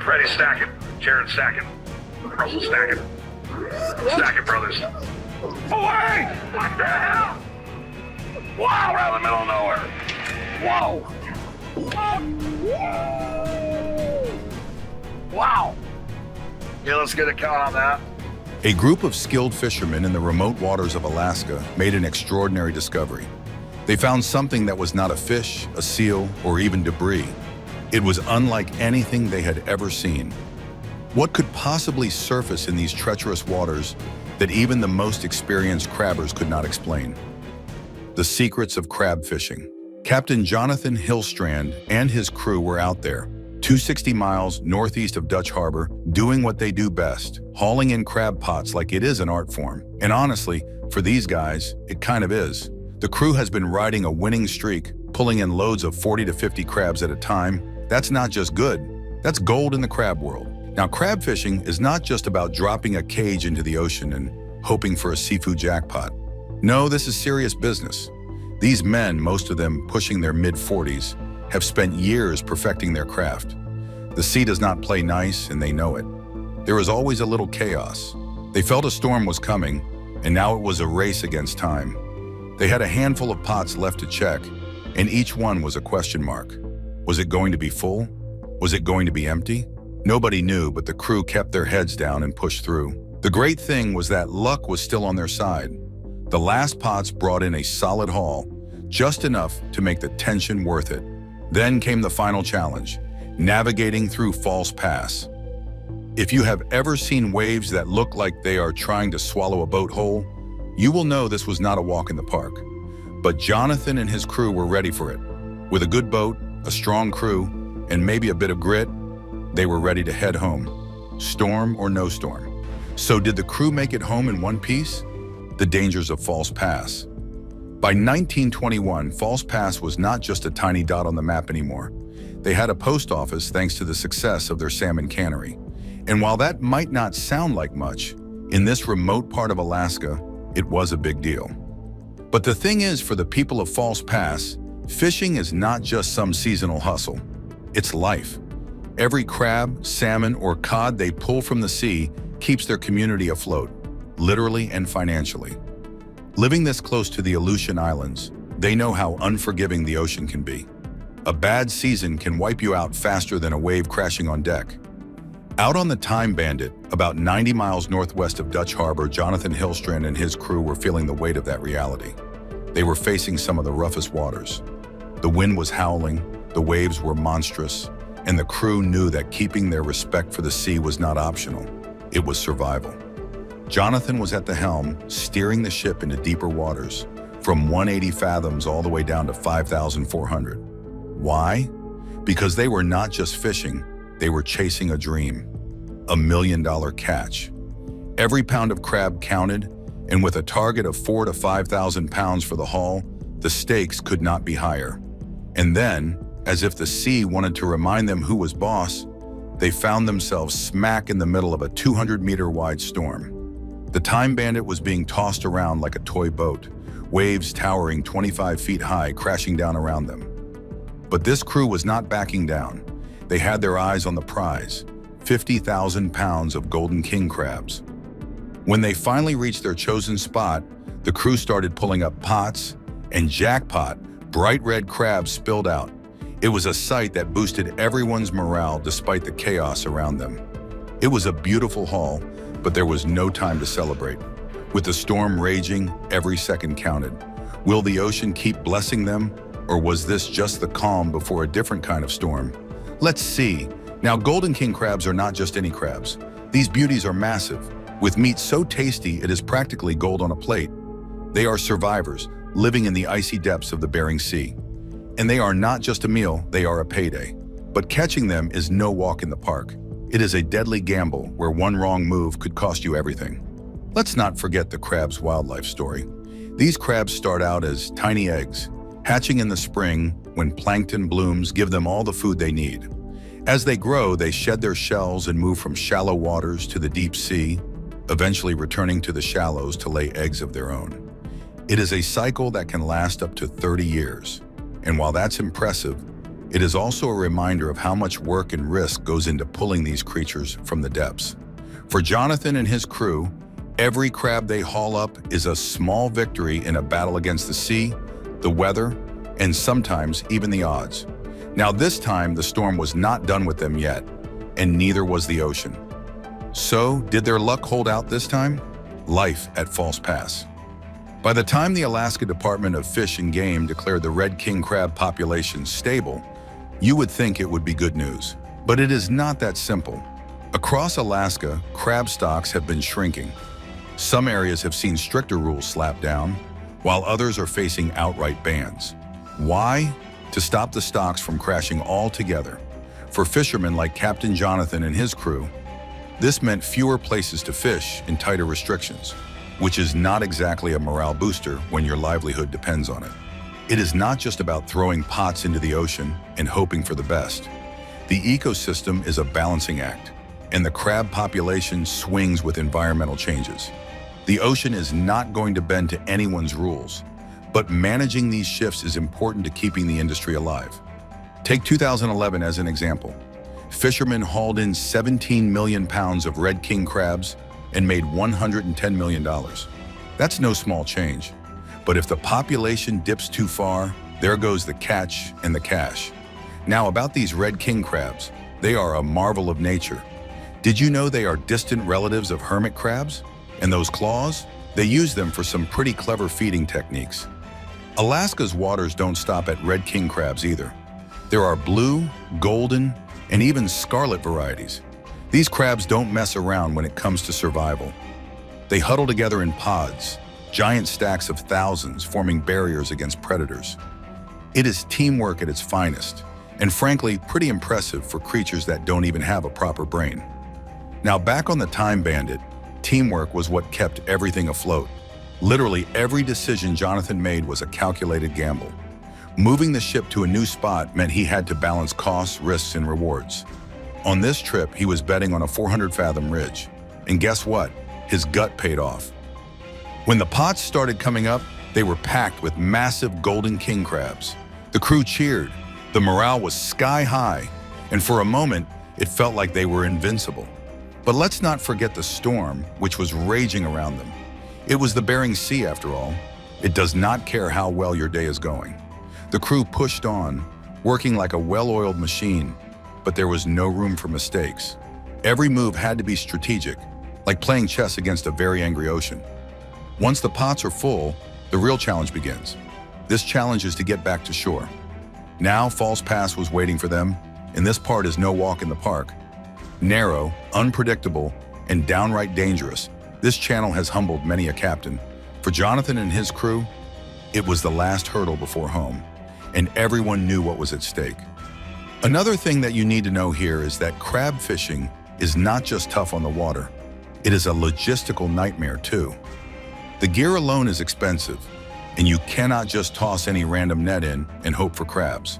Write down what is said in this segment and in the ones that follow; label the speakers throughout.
Speaker 1: Freddie stacking. Jared stacking. Russell stacking. Stacking, brothers. Away! What the hell? Wow, we're out in the middle of nowhere. Whoa! Wow. Yeah, let's get a count on that.
Speaker 2: A group of skilled fishermen in the remote waters of Alaska made an extraordinary discovery. They found something that was not a fish, a seal, or even debris. It was unlike anything they had ever seen. What could possibly surface in these treacherous waters that even the most experienced crabbers could not explain? The secrets of crab fishing. Captain Jonathan Hillstrand and his crew were out there, 260 miles northeast of Dutch Harbor, doing what they do best, hauling in crab pots like it is an art form. And honestly, for these guys, it kind of is. The crew has been riding a winning streak, pulling in loads of 40 to 50 crabs at a time. That's not just good, that's gold in the crab world. Now, crab fishing is not just about dropping a cage into the ocean and hoping for a seafood jackpot. No, this is serious business. These men, most of them pushing their mid-40s, have spent years perfecting their craft. The sea does not play nice, and they know it. There is always a little chaos. They felt a storm was coming, and now it was a race against time. They had a handful of pots left to check, and each one was a question mark. Was it going to be full? Was it going to be empty? Nobody knew, but the crew kept their heads down and pushed through. The great thing was that luck was still on their side. The last pots brought in a solid haul, just enough to make the tension worth it. Then came the final challenge, navigating through False Pass. If you have ever seen waves that look like they are trying to swallow a boat whole, you will know this was not a walk in the park. But Jonathan and his crew were ready for it. With a good boat, a strong crew, and maybe a bit of grit, they were ready to head home, storm or no storm. So did the crew make it home in one piece? The dangers of False Pass. By 1921, False Pass was not just a tiny dot on the map anymore. They had a post office thanks to the success of their salmon cannery. And while that might not sound like much, in this remote part of Alaska, it was a big deal. But the thing is, for the people of False Pass, fishing is not just some seasonal hustle. It's life. Every crab, salmon, or cod they pull from the sea keeps their community afloat, literally and financially. Living this close to the Aleutian Islands, they know how unforgiving the ocean can be. A bad season can wipe you out faster than a wave crashing on deck. Out on the Time Bandit, about 90 miles northwest of Dutch Harbor, Jonathan Hillstrand and his crew were feeling the weight of that reality. They were facing some of the roughest waters. The wind was howling, the waves were monstrous, and the crew knew that keeping their respect for the sea was not optional. It was survival. Jonathan was at the helm, steering the ship into deeper waters, from 180 fathoms all the way down to 5,400. Why? Because they were not just fishing, they were chasing a dream. $1 million catch. Every pound of crab counted, and with a target of 4,000 to 5,000 pounds for the haul, the stakes could not be higher. And then, as if the sea wanted to remind them who was boss, they found themselves smack in the middle of a 200-meter wide storm. The Time Bandit was being tossed around like a toy boat, waves towering 25 feet high crashing down around them. But this crew was not backing down. They had their eyes on the prize, 50,000 pounds of golden king crabs. When they finally reached their chosen spot, the crew started pulling up pots, and jackpot, bright red crabs spilled out. It was a sight that boosted everyone's morale despite the chaos around them. It was a beautiful haul, but there was no time to celebrate. With the storm raging, every second counted. Will the ocean keep blessing them, or was this just the calm before a different kind of storm? Let's see. Now, golden king crabs are not just any crabs. These beauties are massive, with meat so tasty it is practically gold on a plate. They are survivors, living in the icy depths of the Bering Sea. And they are not just a meal, they are a payday. But catching them is no walk in the park. It is a deadly gamble where one wrong move could cost you everything. Let's not forget the crab's wildlife story. These crabs start out as tiny eggs, hatching in the spring when plankton blooms give them all the food they need. As they grow, they shed their shells and move from shallow waters to the deep sea, eventually returning to the shallows to lay eggs of their own. It is a cycle that can last up to 30 years. And while that's impressive, it is also a reminder of how much work and risk goes into pulling these creatures from the depths. For Jonathan and his crew, every crab they haul up is a small victory in a battle against the sea, the weather, and sometimes even the odds. Now this time, the storm was not done with them yet, and neither was the ocean. So, did their luck hold out this time? Life at False Pass. By the time the Alaska Department of Fish and Game declared the red king crab population stable, you would think it would be good news. But it is not that simple. Across Alaska, crab stocks have been shrinking. Some areas have seen stricter rules slapped down, while others are facing outright bans. Why? To stop the stocks from crashing altogether. For fishermen like Captain Jonathan and his crew, this meant fewer places to fish and tighter restrictions, which is not exactly a morale booster when your livelihood depends on it. It is not just about throwing pots into the ocean and hoping for the best. The ecosystem is a balancing act, and the crab population swings with environmental changes. The ocean is not going to bend to anyone's rules, but managing these shifts is important to keeping the industry alive. Take 2011 as an example. Fishermen hauled in 17 million pounds of red king crabs and made $110 million. That's no small change. But if the population dips too far, there goes the catch and the cash. Now about these red king crabs, they are a marvel of nature. Did you know they are distant relatives of hermit crabs? And those claws? They use them for some pretty clever feeding techniques. Alaska's waters don't stop at red king crabs either. There are blue, golden, and even scarlet varieties. These crabs don't mess around when it comes to survival. They huddle together in pods, giant stacks of thousands forming barriers against predators. It is teamwork at its finest, and frankly, pretty impressive for creatures that don't even have a proper brain. Now back on the Time Bandit, teamwork was what kept everything afloat. Literally every decision Jonathan made was a calculated gamble. Moving the ship to a new spot meant he had to balance costs, risks, and rewards. On this trip, he was betting on a 400-fathom ridge. And guess what? His gut paid off. When the pots started coming up, they were packed with massive golden king crabs. The crew cheered. The morale was sky high. And for a moment, it felt like they were invincible. But let's not forget the storm, which was raging around them. It was the Bering Sea, after all. It does not care how well your day is going. The crew pushed on, working like a well-oiled machine, but there was no room for mistakes. Every move had to be strategic, like playing chess against a very angry ocean. Once the pots are full, the real challenge begins. This challenge is to get back to shore. Now False Pass was waiting for them, and this part is no walk in the park. Narrow, unpredictable, and downright dangerous, this channel has humbled many a captain. For Jonathan and his crew, it was the last hurdle before home, and everyone knew what was at stake. Another thing that you need to know here is that crab fishing is not just tough on the water. It is a logistical nightmare too. The gear alone is expensive, and you cannot just toss any random net in and hope for crabs.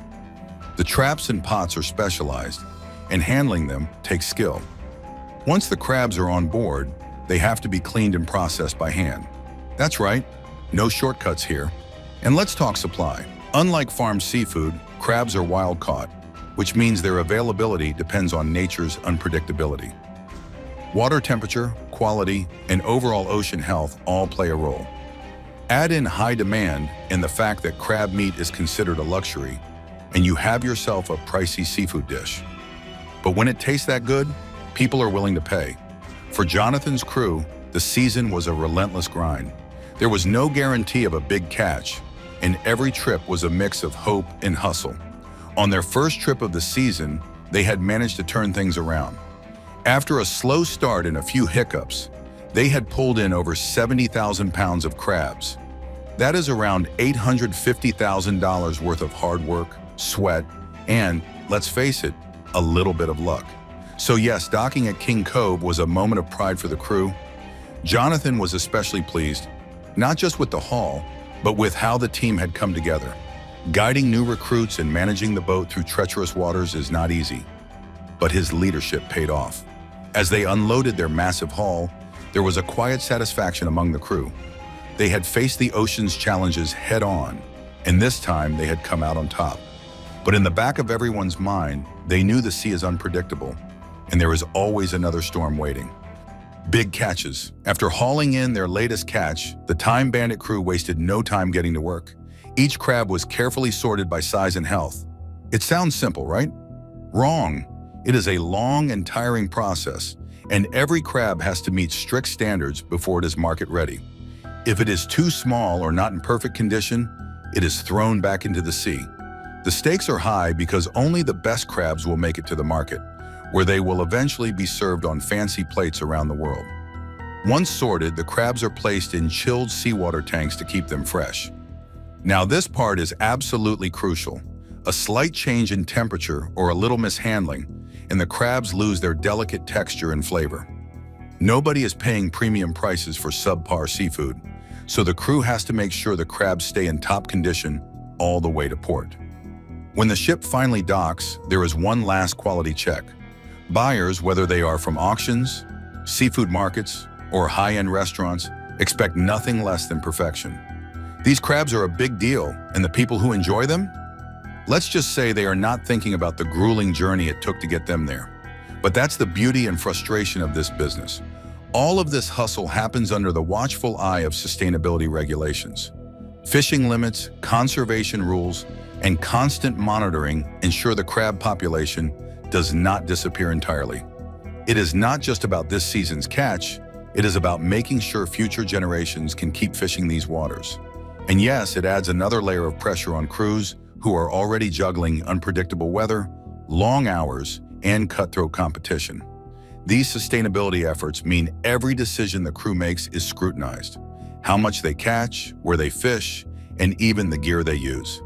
Speaker 2: The traps and pots are specialized, and handling them takes skill. Once the crabs are on board, they have to be cleaned and processed by hand. That's right, no shortcuts here. And let's talk supply. Unlike farmed seafood, crabs are wild caught, which means their availability depends on nature's unpredictability. Water temperature, quality, and overall ocean health all play a role. Add in high demand and the fact that crab meat is considered a luxury, and you have yourself a pricey seafood dish. But when it tastes that good, people are willing to pay. For Jonathan's crew, the season was a relentless grind. There was no guarantee of a big catch, and every trip was a mix of hope and hustle. On their first trip of the season, they had managed to turn things around. After a slow start and a few hiccups, they had pulled in over 70,000 pounds of crabs. That is around $850,000 worth of hard work, sweat, and, let's face it, a little bit of luck. So yes, docking at King Cove was a moment of pride for the crew. Jonathan was especially pleased, not just with the haul, but with how the team had come together. Guiding new recruits and managing the boat through treacherous waters is not easy, but his leadership paid off. As they unloaded their massive haul, there was a quiet satisfaction among the crew. They had faced the ocean's challenges head-on, and this time they had come out on top. But in the back of everyone's mind, they knew the sea is unpredictable, and there is always another storm waiting. Big catches. After hauling in their latest catch, the Time Bandit crew wasted no time getting to work. Each crab was carefully sorted by size and health. It sounds simple, right? Wrong. It is a long and tiring process, and every crab has to meet strict standards before it is market ready. If it is too small or not in perfect condition, it is thrown back into the sea. The stakes are high because only the best crabs will make it to the market, where they will eventually be served on fancy plates around the world. Once sorted, the crabs are placed in chilled seawater tanks to keep them fresh. Now this part is absolutely crucial. A slight change in temperature or a little mishandling, and the crabs lose their delicate texture and flavor. Nobody is paying premium prices for subpar seafood, so the crew has to make sure the crabs stay in top condition all the way to port. When the ship finally docks, there is one last quality check. Buyers, whether they are from auctions, seafood markets, or high-end restaurants, expect nothing less than perfection. These crabs are a big deal, and the people who enjoy them? Let's just say they are not thinking about the grueling journey it took to get them there. But that's the beauty and frustration of this business. All of this hustle happens under the watchful eye of sustainability regulations. Fishing limits, conservation rules, and constant monitoring ensure the crab population does not disappear entirely. It is not just about this season's catch, it is about making sure future generations can keep fishing these waters. And yes, it adds another layer of pressure on crews who are already juggling unpredictable weather, long hours, and cutthroat competition. These sustainability efforts mean every decision the crew makes is scrutinized. How much they catch, where they fish, and even the gear they use.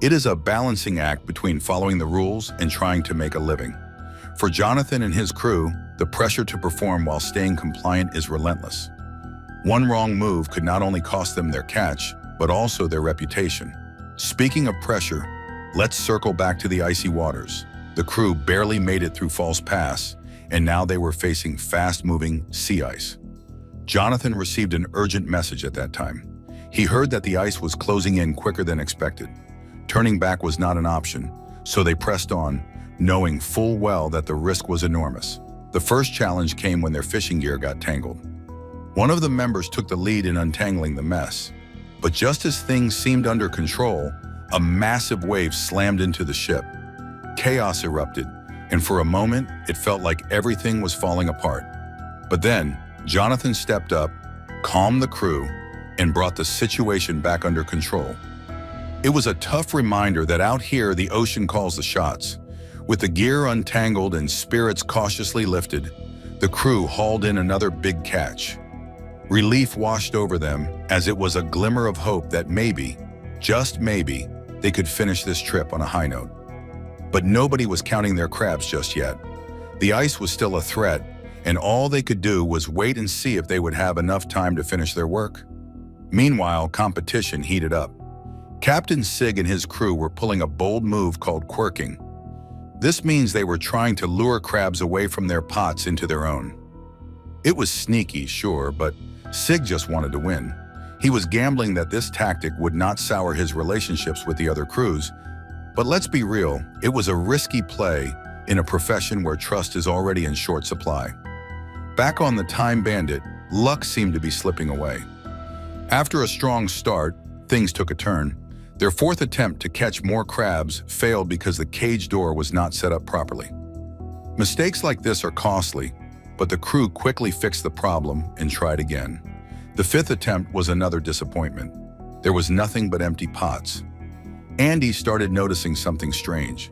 Speaker 2: It is a balancing act between following the rules and trying to make a living. For Jonathan and his crew, the pressure to perform while staying compliant is relentless. One wrong move could not only cost them their catch, but also their reputation. Speaking of pressure, let's circle back to the icy waters. The crew barely made it through False Pass, and now they were facing fast-moving sea ice. Jonathan received an urgent message at that time. He heard that the ice was closing in quicker than expected. Turning back was not an option, so they pressed on, knowing full well that the risk was enormous. The first challenge came when their fishing gear got tangled. One of the members took the lead in untangling the mess, but just as things seemed under control, a massive wave slammed into the ship. Chaos erupted, and for a moment, it felt like everything was falling apart. But then, Jonathan stepped up, calmed the crew, and brought the situation back under control. It was a tough reminder that out here the ocean calls the shots. With the gear untangled and spirits cautiously lifted, the crew hauled in another big catch. Relief washed over them as it was a glimmer of hope that maybe, just maybe, they could finish this trip on a high note. But nobody was counting their crabs just yet. The ice was still a threat, and all they could do was wait and see if they would have enough time to finish their work. Meanwhile, competition heated up. Captain Sig and his crew were pulling a bold move called quirking. This means they were trying to lure crabs away from their pots into their own. It was sneaky, sure, but Sig just wanted to win. He was gambling that this tactic would not sour his relationships with the other crews. But let's be real, it was a risky play in a profession where trust is already in short supply. Back on the Time Bandit, luck seemed to be slipping away. After a strong start, things took a turn. Their fourth attempt to catch more crabs failed because the cage door was not set up properly. Mistakes like this are costly, but the crew quickly fixed the problem and tried again. The fifth attempt was another disappointment. There was nothing but empty pots. Andy started noticing something strange.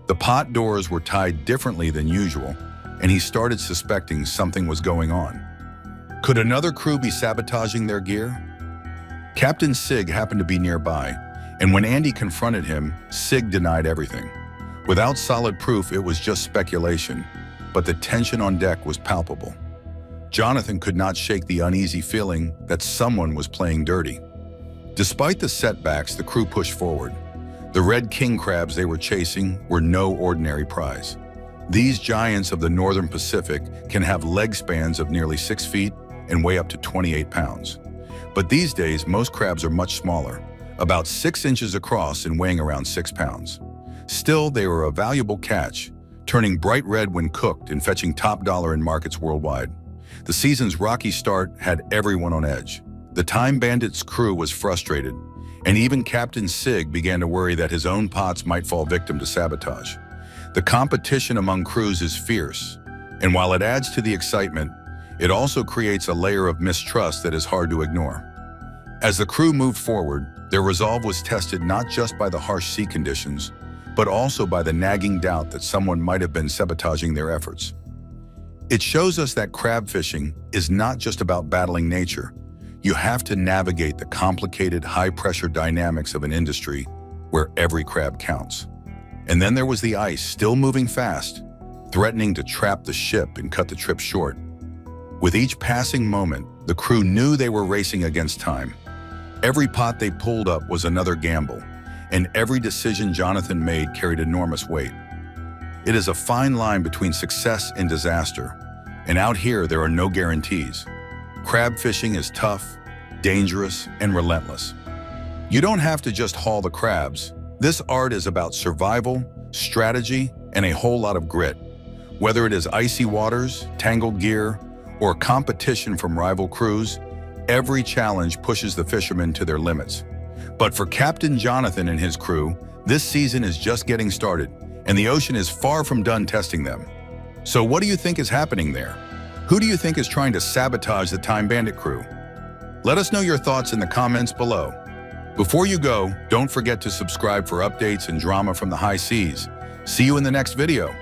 Speaker 2: The pot doors were tied differently than usual, and he started suspecting something was going on. Could another crew be sabotaging their gear? Captain Sig happened to be nearby, and when Andy confronted him, Sig denied everything. Without solid proof, it was just speculation, but the tension on deck was palpable. Jonathan could not shake the uneasy feeling that someone was playing dirty. Despite the setbacks, the crew pushed forward. The red king crabs they were chasing were no ordinary prize. These giants of the northern Pacific can have leg spans of nearly 6 feet and weigh up to 28 pounds. But these days, most crabs are much smaller, about 6 inches across and weighing around 6 pounds. Still, they were a valuable catch, turning bright red when cooked and fetching top dollar in markets worldwide. The season's rocky start had everyone on edge. The Time Bandits' crew was frustrated, and even Captain Sig began to worry that his own pots might fall victim to sabotage. The competition among crews is fierce, and while it adds to the excitement, it also creates a layer of mistrust that is hard to ignore. As the crew moved forward, their resolve was tested not just by the harsh sea conditions, but also by the nagging doubt that someone might have been sabotaging their efforts. It shows us that crab fishing is not just about battling nature. You have to navigate the complicated, high-pressure dynamics of an industry where every crab counts. And then there was the ice, still moving fast, threatening to trap the ship and cut the trip short. With each passing moment, the crew knew they were racing against time. Every pot they pulled up was another gamble, and every decision Jonathan made carried enormous weight. It is a fine line between success and disaster, and out here there are no guarantees. Crab fishing is tough, dangerous, and relentless. You don't have to just haul the crabs. This art is about survival, strategy, and a whole lot of grit. Whether it is icy waters, tangled gear, or competition from rival crews, every challenge pushes the fishermen to their limits. But for Captain Jonathan and his crew, this season is just getting started, and the ocean is far from done testing them. So what do you think is happening there? Who do you think is trying to sabotage the Time Bandit crew? Let us know your thoughts in the comments below. Before you go, don't forget to subscribe for updates and drama from the high seas. See you in the next video.